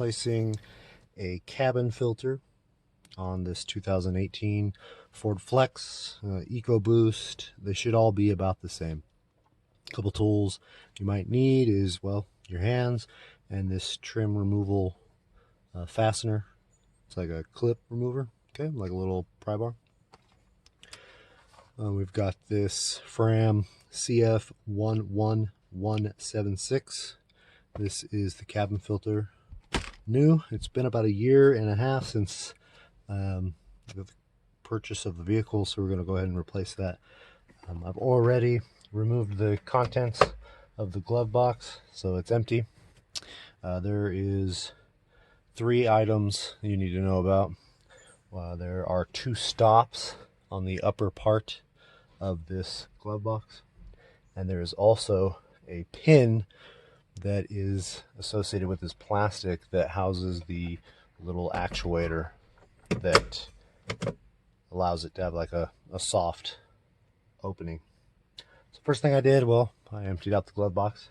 replacing a cabin filter on this 2018 Ford Flex, ecoboost. They should all be about the same. A couple tools you might need is, well, your hands and this trim removal fastener. It's like a clip remover, okay, like a little pry bar. We've got this Fram CF11176. This is the cabin filter, new. It's been about 1.5 years since the purchase of the vehicle, so we're going to go ahead and replace that. I've already removed the contents of the glove box, so it's empty. There is 3 items you need to know about. There are 2 stops on the upper part of this glove box, and there is also a pin that is associated with this plastic that houses the little actuator that allows it to have like a soft opening. So first thing I did, well, I emptied out the glove box.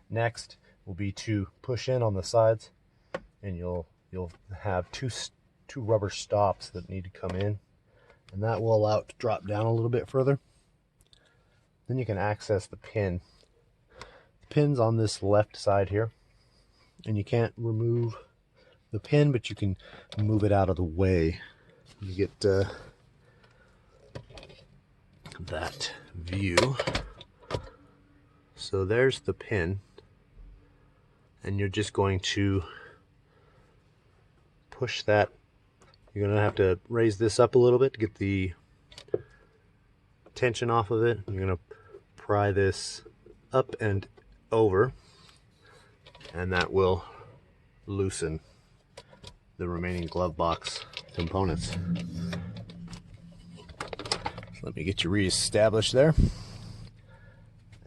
Next will be to push in on the sides, and you'll have two rubber stops that need to come in, and that will allow it to drop down a little bit further. Then you can access the pin. The pin's on this left side here, and you can't remove the pin, but you can move it out of the way. You get that view. So there's the pin, and you're just going to push that. You're going to have to raise this up a little bit to get the tension off of it. You're going to pry this up and over, and that will loosen the remaining glove box components. So let me get you re-established there.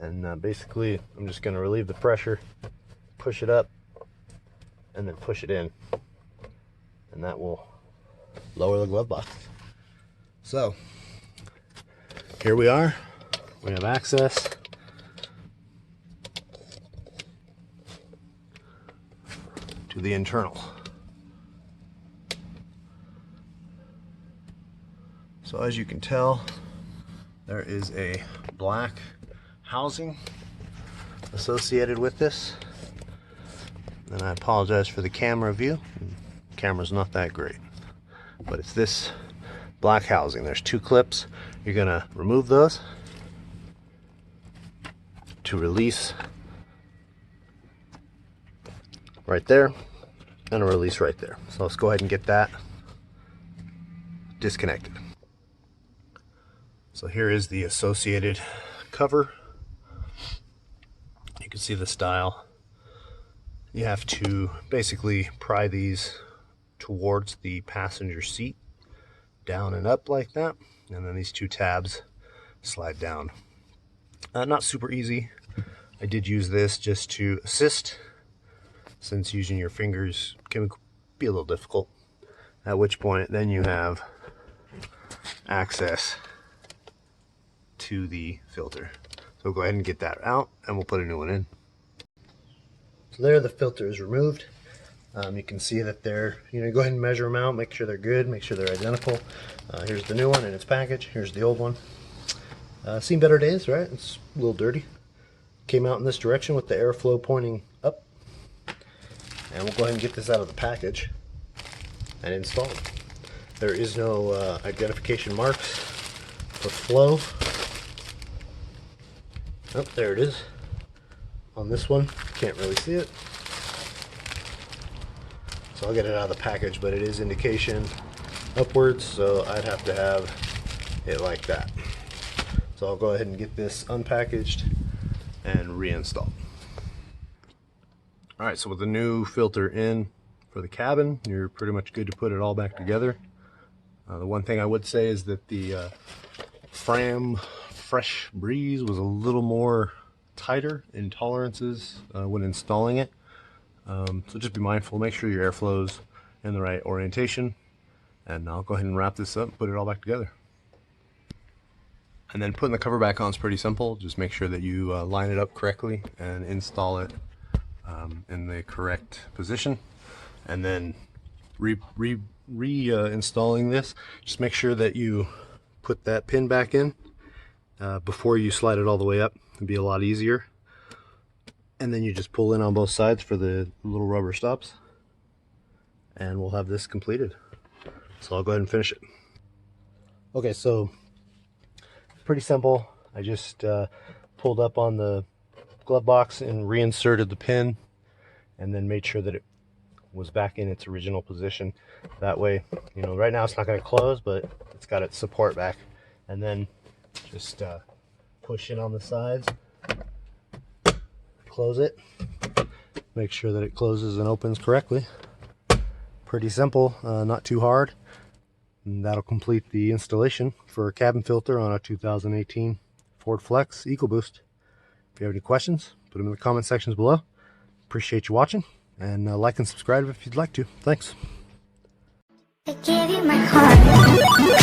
And basically, I'm just going to relieve the pressure, push it up, and then push it in. And that will lower the glove box. So, here we are. We have access to the internal. So as you can tell, there is a black housing associated with this. And I apologize for the camera view. The camera's not that great. But it's this black housing. There's 2 clips. You're going to remove those to release right there, and a release right there. So let's go ahead and get that disconnected. So here is the associated cover. You can see the style. You have to basically pry these towards the passenger seat, down and up like that, and then these 2 tabs slide down. Not super easy. I did use this just to assist, since using your fingers can be a little difficult, at which point then you have access to the filter. So go ahead and get that out, and we'll put a new one in. So there, the filter is removed. You can see that they're, go ahead and measure them out, make sure they're good, make sure they're identical. Here's the new one in its package. Here's the old one. Seen better days, right? It's a little dirty. Came out in this direction with the airflow pointing up. And we'll go ahead and get this out of the package and install it. There is no identification marks for flow. Oh, there it is. On this one, can't really see it. So I'll get it out of the package, but it is indication upwards, so I'd have to have it like that. So I'll go ahead and get this unpackaged and reinstall. Alright, so with the new filter in for the cabin, you're pretty much good to put it all back together. The one thing I would say is that the Fram Fresh Breeze was a little more tighter in tolerances when installing it. So just be mindful, make sure your airflow's in the right orientation, and I'll go ahead and wrap this up and put it all back together. And then putting the cover back on is pretty simple. Just make sure that you line it up correctly and install it in the correct position. And then reinstalling this, just make sure that you put that pin back in before you slide it all the way up. It'll be a lot easier. And then you just pull in on both sides for the little rubber stops, and we'll have this completed. So I'll go ahead and finish it. Okay, so pretty simple. I just pulled up on the glove box and reinserted the pin, and then made sure that it was back in its original position. That way, you know, right now it's not going to close, but it's got its support back. And then just push in on the sides, close it, make sure that it closes and opens correctly. Pretty simple, not too hard. And that'll complete the installation for a cabin filter on a 2018 Ford Flex EcoBoost. If you have any questions, put them in the comment sections below. Appreciate you watching, and like and subscribe if you'd like to. Thanks. I gave you my heart.